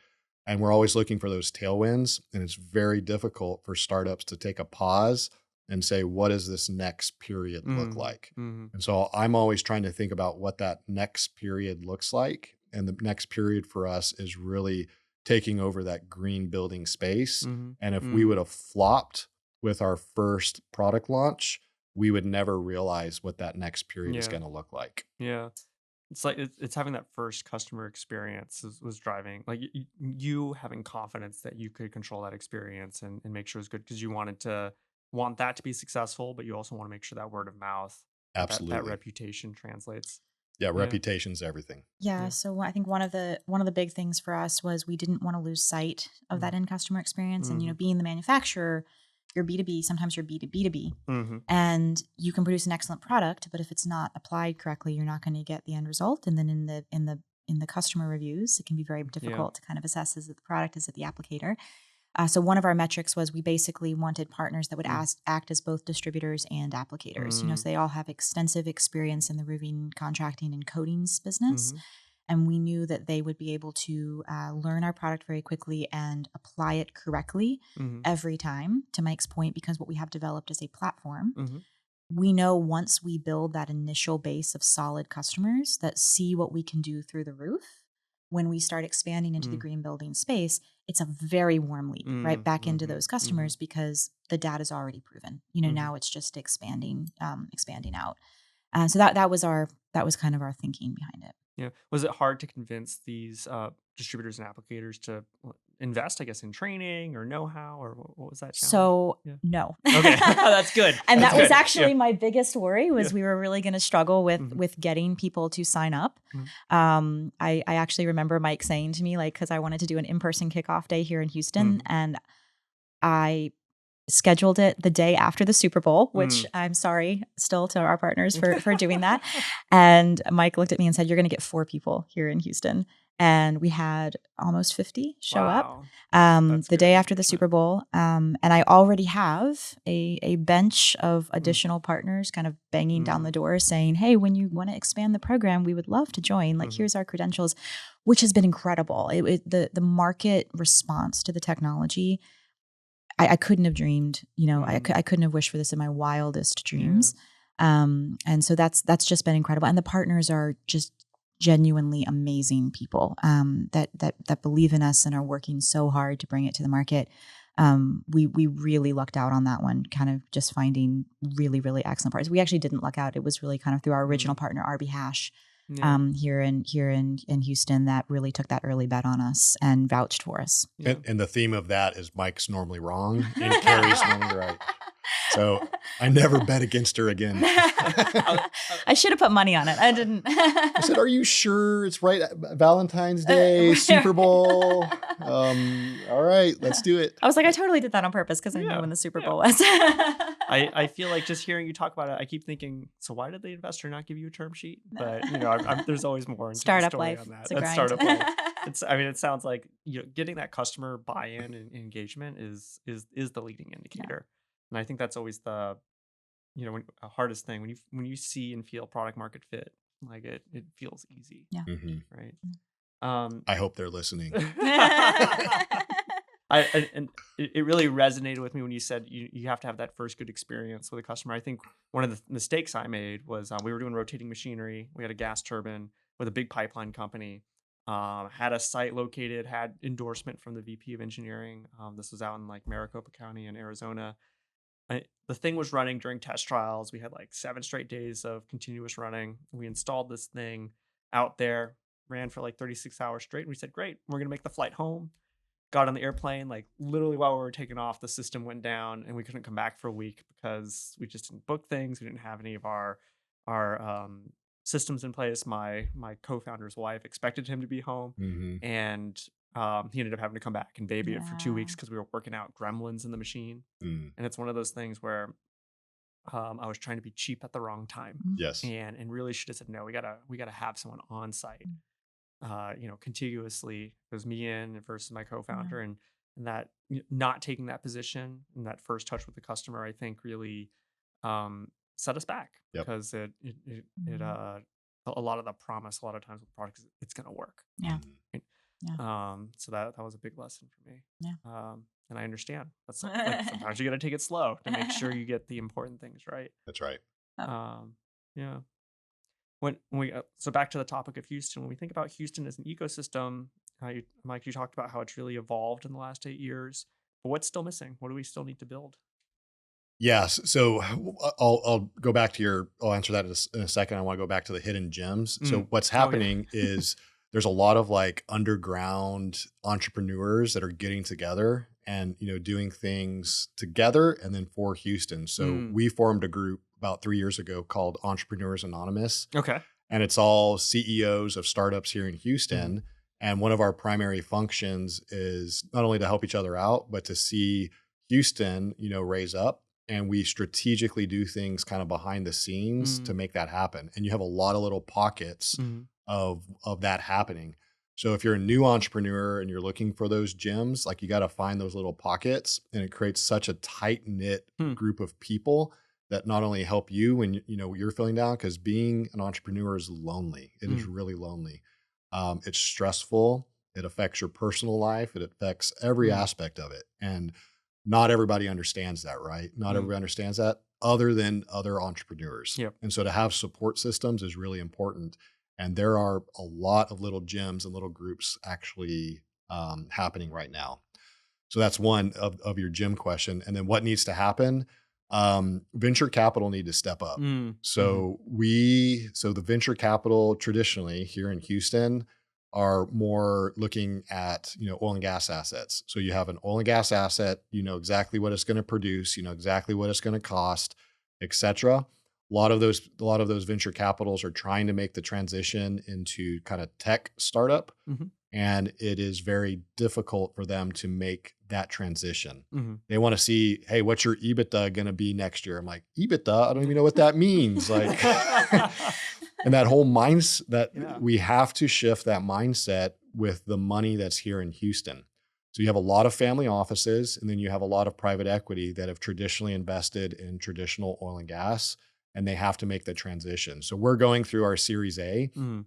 And we're always looking for those tailwinds. And it's very difficult for startups to take a pause and say, what does this next period look mhm, like? mhm, And so I'm always trying to think about what that next period looks like. And the next period for us is really taking over that green building space. mhm, And if we would mhm. have flopped with our first product launch, we would never realize what that next period is Yeah, going to look like. yeah. It's like it's having that first customer experience was driving, like you having confidence that you could control that experience and make sure it's good because you want that to be successful, but you also want to make sure that word of mouth, that Absolutely. reputation translates. Yeah, Yeah. reputation's everything. Yeah, Yeah. so I think one of the big things for us was we didn't want to lose sight of that Mm. end customer experience. And Mm-hmm. being the manufacturer, you're B2B, sometimes you're B2B2B. Mm-hmm. And you can produce an excellent product, but if it's not applied correctly, you're not going to get the end result. And then in the customer reviews, it can be very Yeah. difficult to kind of assess, is it the product, is it the applicator? So one of our metrics was we basically wanted partners that would Mm. act as both distributors and applicators. Mm. So they all have extensive experience in the roofing, contracting, and coatings business. Mm-hmm. And we knew that they would be able to learn our product very quickly and apply it correctly Mm-hmm. every time, to Mike's point, because what we have developed is a platform. Mm-hmm. We know once we build that initial base of solid customers that see what we can do through the roof, when we start expanding into the Mm. green building space, it's a very warm lead right Mm. back into Mm-hmm. those Mm-hmm. customers because the data is already proven. Mm-hmm. Now it's just expanding out. So that was kind of our thinking behind it. Yeah. Was it hard to convince these distributors and applicators to invest, I guess, in training or know-how, or what was that challenge? So Yeah. no. Okay, that's good. And That's that was good. actually Yeah. my biggest worry, Yeah. was we were really going to struggle with Mhm. with getting people to sign up. Mhm. I actually remember Mike saying to me, like, because I wanted to do an in-person kickoff day here in Houston, Mhm. and I scheduled it the day after the Super Bowl, which Mm. I'm sorry still to our partners for doing that. And Mike looked at me and said, "You're going to get 4 people here in Houston." And we had almost 50 show up Wow, that's the good day after the engagement. Super Bowl. And I already have a bench of Mm. additional partners kind of banging down the Mm. door saying, "Hey, when you want to expand the program, we would love to join. Like, Mhm. here's our credentials," which has been incredible. The market response to the technology, I couldn't have dreamed, Mm. I couldn't have wished for this in my wildest Yeah. dreams. And so that's just been incredible. And the partners are just genuinely amazing people that believe in us and are working so hard to bring it to the market. We really lucked out on that one, kind of just finding really, really excellent partners. We actually didn't luck out. It was really kind of through our original Mm. partner, RB Hash, Yeah. here in Houston, that really took that early bet on us and vouched for us. Yeah. And the theme of that is Mike's normally wrong and Carrie's normally right. So I never bet against her again. I should have put money on it. I didn't. I said, "Are you sure it's right? Valentine's Day, Super Bowl. All right, let's do it." I was like, I totally did that on purpose because I knew Yeah. when the Super Yeah. Bowl was. I feel like just hearing you talk about it, I keep thinking, so why did the investor not give you a term sheet? But there's always more into the Startup story life. on that. It's a That's grind. startup life. It sounds like getting that customer buy-in and engagement is the leading indicator, and I think that's always the hardest thing when you see and feel product market fit, like it feels easy, Yeah. Mhm. right? I hope they're listening. And it really resonated with me when you said you have to have that first good experience with a customer. I think one of the mistakes I made was we were doing rotating machinery. We had a gas turbine with a big pipeline company. Had a site located, had endorsement from the VP of engineering. This was out in like Maricopa County in Arizona. The thing was running during test trials. We had like 7 straight days of continuous running. We installed this thing out there, ran for like 36 hours straight. And we said, great, we're going to make the flight home. Got on the airplane, like literally while we were taking off, the system went down and we couldn't come back for a week because we just didn't book things. We didn't have any of our systems in place. My co-founder's wife expected him to be home, Mhm. and he ended up having to come back and baby it for 2 weeks Yeah. because we were working out gremlins in the machine. Mm. And it's one of those things where I was trying to be cheap at the wrong time, Yes. and really should have said no. We gotta have someone on site, contiguously. It was me in versus my co-founder, and that not taking that position and that first touch with the customer, I think really set us back Yep. because it a lot of the promise, a lot of times with products, it's gonna work. Yeah. Mhm. Right? Yeah. So that was a big lesson for me. Yeah. And I understand that's like sometimes you gotta take it slow to make sure you get the important things right. That's right. Yeah. When we so back to the topic of Houston, when we think about Houston as an ecosystem, Mike, you talked about how it's really evolved in the last 8 years. But what's still missing? What do we still need to build? Yes. So I'll go back to I'll answer that in a second. I want to go back to the hidden gems. So what's Oh yeah. happening is there's a lot of like underground entrepreneurs that are getting together and, doing things together and then for Houston. So Mm. we formed a group about 3 years ago called Entrepreneurs Anonymous, Okay. and it's all CEOs of startups here in Mhm. Houston. And one of our primary functions is not only to help each other out, but to see Houston, raise up. And we strategically do things kind of behind the scenes to Mm. make that happen. And you have a lot of little pockets Mhm. of that happening. So if you're a new entrepreneur and you're looking for those gems, like you got to find those little pockets, and it creates such a tight knit Hmm. group of people that not only help you when you're feeling down, because being an entrepreneur is lonely. It is Mm. really lonely. It's stressful. It affects your personal life. It affects every Mm. aspect of it, and not everybody understands that, right? Not Mm. everybody understands that, other than other entrepreneurs. Yep. And so to have support systems is really important. And there are a lot of little gyms and little groups actually happening right now. So that's one of your gym question. And then what needs to happen? Venture capital need to step up. Mm. Mhm. So the venture capital traditionally here in Houston are more looking at, oil and gas assets. So you have an oil and gas asset, you know exactly what it's going to produce, you know exactly what it's going to cost, et cetera. A lot of those venture capitals are trying to make the transition into kind of tech startup, Mhm. and it is very difficult for them to make that transition. Mhm. They want to see, hey, what's your EBITDA going to be next year? I'm like, EBITDA? I don't even know what that means. Like, and that whole mindset that Yeah. we have to shift that mindset with the money that's here in Houston. So you have a lot of family offices, and then you have a lot of private equity that have traditionally invested in traditional oil and gas, and they have to make the transition. So we're going through our Series A, Mm.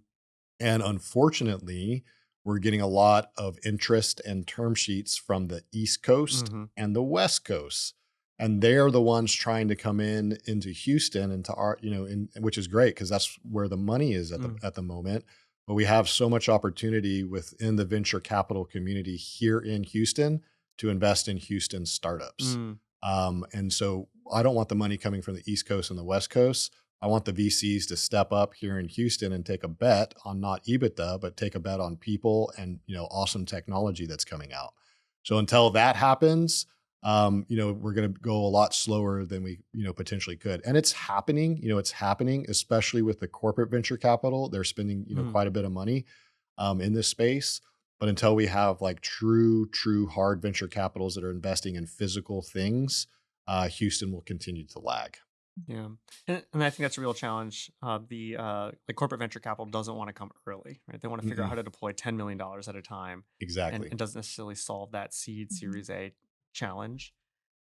and unfortunately, we're getting a lot of interest and term sheets from the East Coast Mhm. and the West Coast. And they're the ones trying to come into Houston, into our, which is great because that's where the money is at the Mm. at the moment. But we have so much opportunity within the venture capital community here in Houston to invest in Houston startups. Mm. And so I don't want the money coming from the East Coast and the West Coast. I want the VCs to step up here in Houston and take a bet on not EBITDA, but take a bet on people and, awesome technology that's coming out. So until that happens, we're going to go a lot slower than we, potentially could. And it's happening, especially with the corporate venture capital. They're spending, Mm. quite a bit of money in this space. But until we have like true hard venture capitals that are investing in physical things, Houston will continue to lag. Yeah, and I think that's a real challenge. The corporate venture capital doesn't want to come early, right? They want to figure out how Mm-mm. to deploy $10 million at a time, and Exactly. it doesn't necessarily solve that seed Mhm. Series A challenge.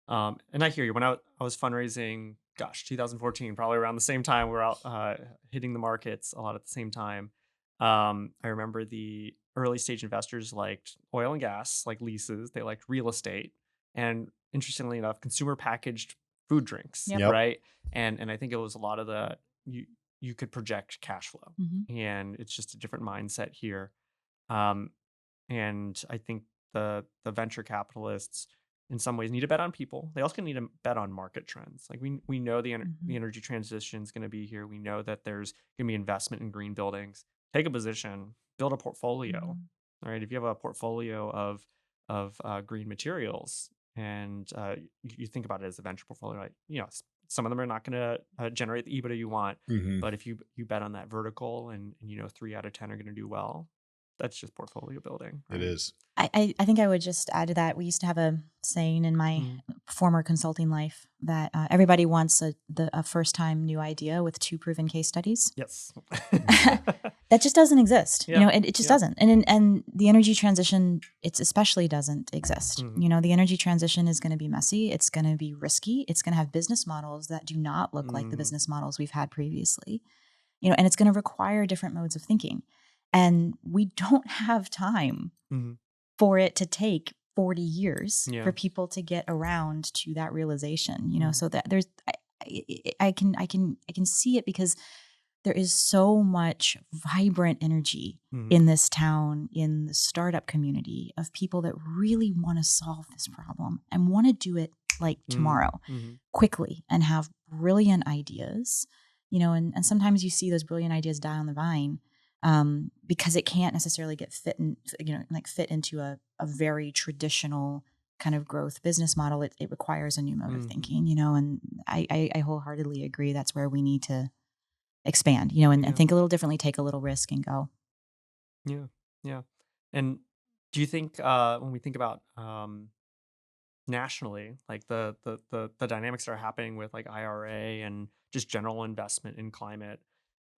And I hear you. When I was fundraising, gosh, 2014, probably around the same time we're out hitting the markets a lot at the same time. I remember the early stage investors liked oil and gas, like leases. They liked real estate, and interestingly enough, consumer packaged food drinks, Yep. Yep. right? And I think it was a lot of the you could project cash flow, Mhm. and it's just a different mindset here. Um, and I think the venture capitalists in some ways need to bet on people. They also need to bet on market trends. Like we know the Mhm. energy transition is going to be here. We know that there's going to be investment in green buildings. Take a position, build a portfolio. Mhm. All right, if you have a portfolio of green materials and you think about it as a venture portfolio, right? Some of them are not going to generate the EBITDA you want, Mhm. but if you bet on that vertical and 3 out of 10 are going to do well, that's just portfolio building, It right? is. I think I would just add to that. We used to have a saying in my Mm. former consulting life that everybody wants a first time new idea with 2 proven case studies. Yes. That just doesn't exist. Yeah. It just Yeah. doesn't. And the energy transition, it's especially doesn't exist. Mhm. The energy transition is going to be messy. It's going to be risky. It's going to have business models that do not look like the Mhm. business models we've had previously. And it's going to require different modes of thinking. And we don't have time Mhm. for it to take 40 years Yeah. for people to get around to that realization, Mhm. so that I can see it because there is so much vibrant energy in this town, in the startup community of people that really want to solve this problem and want to do it like tomorrow, quickly, and have brilliant ideas, and sometimes you see those brilliant ideas die on the vine because it can't necessarily get fit into a very traditional kind of growth business model. It requires a new mode of thinking, and I wholeheartedly agree that's where we need to expand, and think a little differently, take a little risk and go. Yeah. Yeah. And do you think when we think about nationally, like the dynamics that are happening with like IRA and just general investment in climate,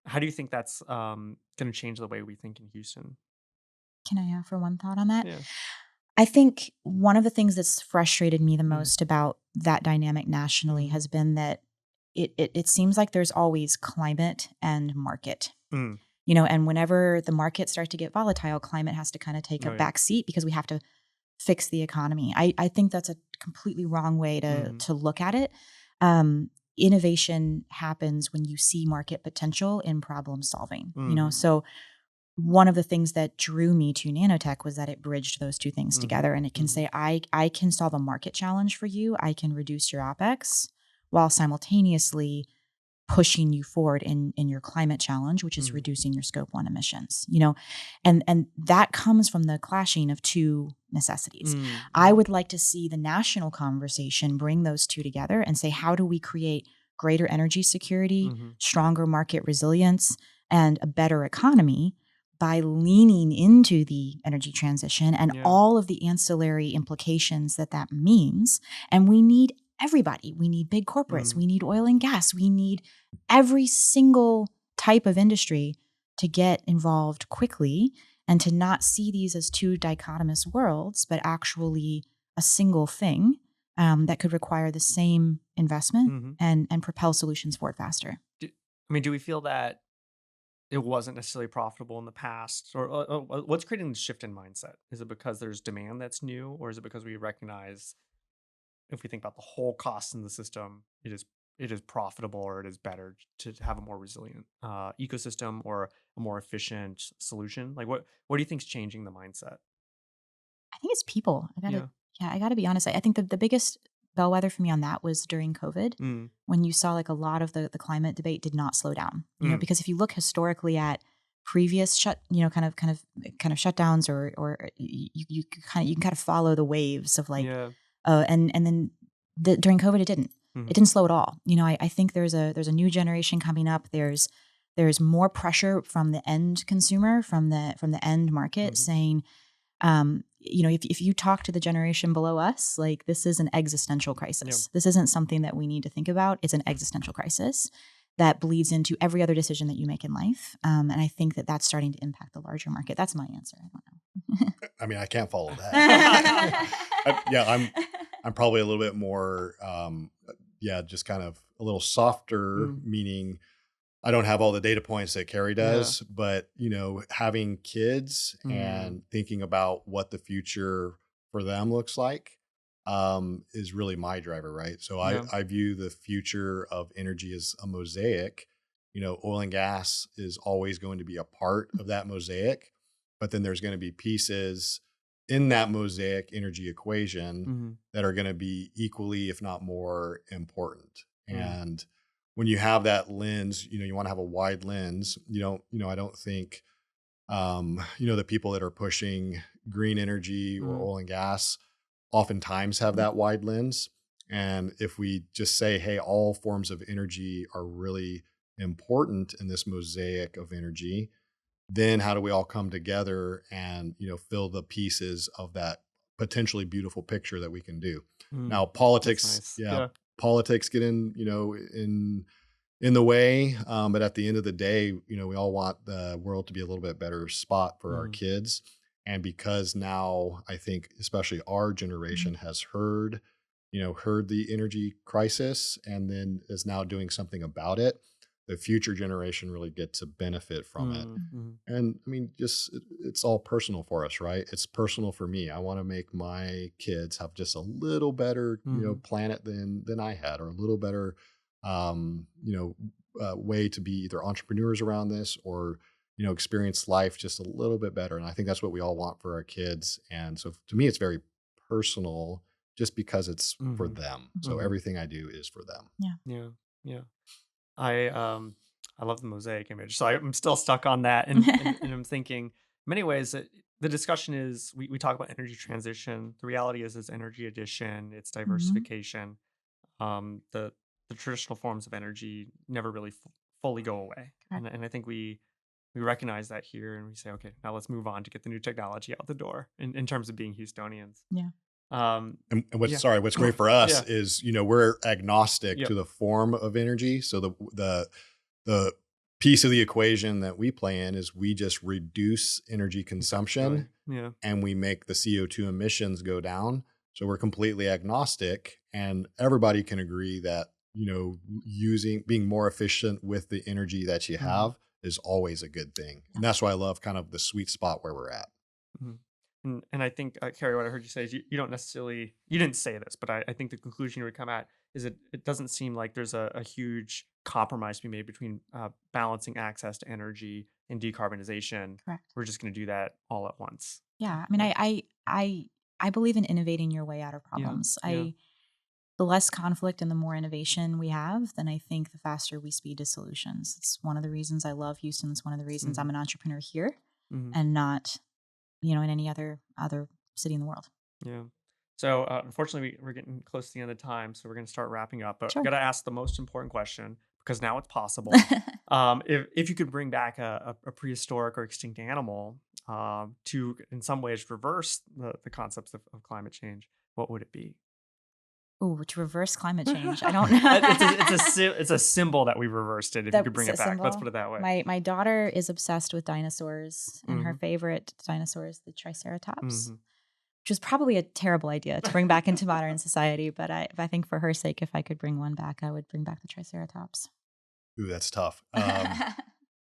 how do you think that's going to change the way we think in Houston? Can I offer one thought on that? Yeah. I think one of the things that's frustrated me the most about that dynamic nationally has been that it seems like there's always climate and market. And whenever the market starts to get volatile, climate has to kind of take a back seat because we have to fix the economy. I think that's a completely wrong way to look at it. Innovation happens when you see market potential in problem solving, so one of the things that drew me to nanotech was that it bridged those two things together, and it can say, I can solve a market challenge for you. I can reduce your OpEx while simultaneously pushing you forward in your climate challenge, which is reducing your scope 1 emissions, and that comes from the clashing of two necessities. I would like to see the national conversation bring those two together and say, how do we create greater energy security, stronger market resilience, and a better economy by leaning into the energy transition and all of the ancillary implications that means. And we need everybody. We need big corporates. We need oil and gas. We need every single type of industry to get involved quickly and to not see these as two dichotomous worlds, but actually a single thing that could require the same investment and propel solutions forward faster. Do we feel that it wasn't necessarily profitable in the past, or what's creating the shift in mindset? Is it because there's demand that's new, or is it because we recognize, if we think about the whole cost in the system, it is profitable, or it is better to have a more resilient ecosystem or a more efficient solution? Like what do you think's changing the mindset? I think it's people. I gotta be honest. I think the biggest bellwether for me on that was during COVID, when you saw like a lot of the climate debate did not slow down. Because if you look historically at previous kind of shutdowns, or you can kind of follow the waves of like, and then during COVID it didn't. It didn't slow at all. I think there's a new generation coming up. There's more pressure from the end consumer, from the end market, saying, if you talk to the generation below us, like, this is an existential crisis. This isn't something that we need to think about. It's an existential crisis that bleeds into every other decision that you make in life. And I think that's starting to impact the larger market. That's my answer. I don't know. I mean, I can't follow that. I'm probably a little bit more, just kind of a little softer, meaning I don't have all the data points that Carrie does, but having kids and thinking about what the future for them looks like is really my driver, right? So I view the future of energy as a mosaic. Oil and gas is always going to be a part of that mosaic, but then there's going to be pieces in that mosaic energy equation that are going to be equally, if not more, important. And when you have that lens, you want to have a wide lens. I don't think, the people that are pushing green energy or oil and gas oftentimes have that wide lens. And if we just say, hey, all forms of energy are really important in this mosaic of energy, then how do we all come together and, fill the pieces of that potentially beautiful picture that we can do? Now, politics, nice. Politics get in the way. But at the end of the day, we all want the world to be a little bit better spot for our kids. And because now I think especially our generation has heard the energy crisis and then is now doing something about it, the future generation really get to benefit from it. And I mean, it's all personal for us, right? It's personal for me. I want to make my kids have just a little better, planet than I had, or a little better, way to be either entrepreneurs around this or, experience life just a little bit better. And I think that's what we all want for our kids. And so to me, it's very personal just because it's for them. So everything I do is for them. Yeah. I love the mosaic image. So I'm still stuck on that. And I'm thinking in many ways that the discussion is, we talk about energy transition. The reality is it's energy addition, it's diversification. The traditional forms of energy never really fully go away. And I think we recognize that here, and we say, okay, now let's move on to get the new technology out the door in terms of being Houstonians. Yeah. And what's great for us is, we're agnostic to the form of energy. So the piece of the equation that we play in is we just reduce energy consumption and we make the CO2 emissions go down. So we're completely agnostic, and everybody can agree that, being more efficient with the energy that you have is always a good thing. And that's why I love kind of the sweet spot where we're at. And I think, Carrie, what I heard you say is you don't necessarily, you didn't say this, but I think the conclusion you would come at is it doesn't seem like there's a huge compromise to be made between balancing access to energy and decarbonization. Correct. We're just going to do that all at once. Yeah. I mean, I believe in innovating your way out of problems. The less conflict and the more innovation we have, then I think the faster we speed to solutions. It's one of the reasons I love Houston. It's one of the reasons I'm an entrepreneur here and not, in any other city in the world. Yeah. So unfortunately, we're getting close to the end of time, so we're going to start wrapping up. But Sure. I've got to ask the most important question, because now it's possible. If you could bring back a prehistoric or extinct animal to, in some ways, reverse the concepts of climate change, what would it be? Ooh, to reverse climate change. I don't know. It's a symbol that we reversed it. If you could bring it back, symbol. Let's put it that way. My daughter is obsessed with dinosaurs, and her favorite dinosaur is the Triceratops, which was probably a terrible idea to bring back into modern society. But I think for her sake, if I could bring one back, I would bring back the Triceratops. Ooh, that's tough.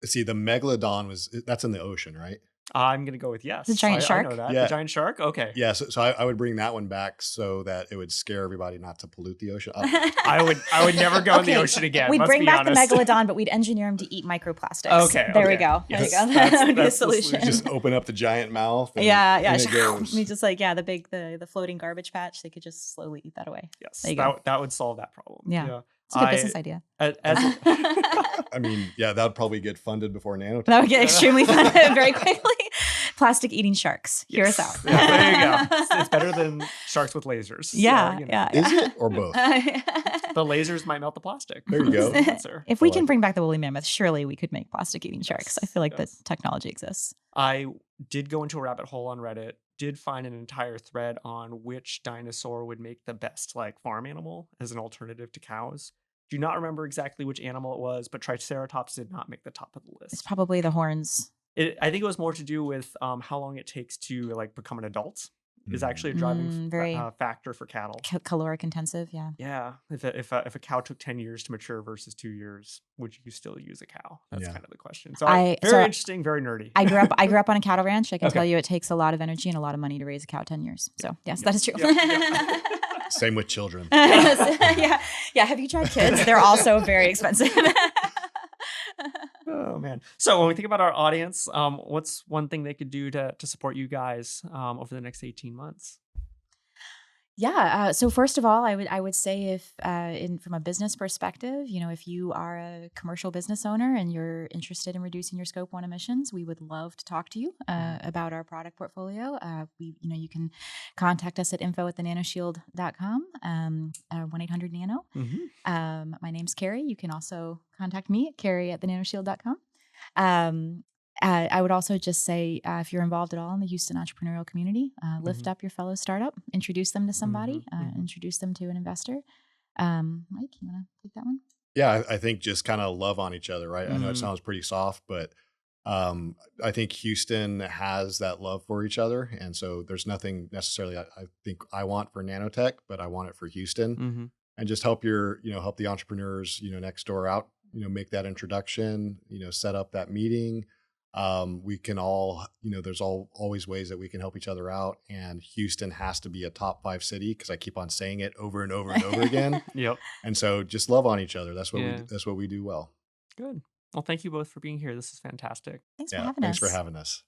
See, the megalodon that's in the ocean, right? I'm going to go with yes. The giant shark? I know that. Yeah. The giant shark? Okay. Yeah, so I would bring that one back so that it would scare everybody not to pollute the ocean. I would never go in the ocean again. We'd let's bring be back honest. the megalodon, but we'd engineer him to eat microplastics. Okay. There we go. Yes, there we go. That would be a that's the solution. Just open up the giant mouth. And yeah. it goes. We just the floating garbage patch. They could just slowly eat that away. Yes, there you go. That would solve that problem. Yeah. It's a good business idea. I mean, that would probably get funded before Nanotech. That would get extremely funded very quickly. Plastic eating sharks. Hear us out. Yeah, there you go. It's better than sharks with lasers. Yeah, so, Is it or both? The lasers might melt the plastic. There you go. If we can bring back the woolly mammoth, surely we could make plastic eating sharks. I feel like the technology exists. I did go into a rabbit hole on Reddit, did find an entire thread on which dinosaur would make the best farm animal as an alternative to cows. Do not remember exactly which animal it was, but Triceratops did not make the top of the list. It's probably the horns. I think it was more to do with how long it takes to become an adult is actually a driving factor for cattle. Caloric intensive, yeah. Yeah. If a cow took 10 years to mature versus 2 years, would you still use a cow? That's kind of the question. So very interesting, very nerdy. I grew up on a cattle ranch. I can tell you it takes a lot of energy and a lot of money to raise a cow 10 years. So yes, that is true. Same with children. Yeah. Have you tried kids? They're also very expensive. Oh man! So when we think about our audience, what's one thing they could do to support you guys over the next 18 months? Yeah. So first of all, I would say if from a business perspective, if you are a commercial business owner and you're interested in reducing your Scope 1 emissions, we would love to talk to you about our product portfolio. You can contact us at info@thenanoshield.com, 1-800-NANO. My name's Carrie. You can also contact me at carrie@thenanoshield.com. I would also just say, if you're involved at all in the Houston entrepreneurial community, lift up your fellow startup, introduce them to somebody, introduce them to an investor. Mike, you want to take that one? Yeah, I think just kind of love on each other, right? I know it sounds pretty soft, but I think Houston has that love for each other. And so there's nothing necessarily I think I want for Nanotech, but I want it for Houston. And just help help the entrepreneurs, next door out, make that introduction, set up that meeting. We can all, there's always ways that we can help each other out, and Houston has to be a top 5 city because I keep on saying it over and over and over again. Yep. And so just love on each other. That's what we do well. Good. Well, thank you both for being here. This is fantastic. Thanks for Yeah. having Thanks for us. having us.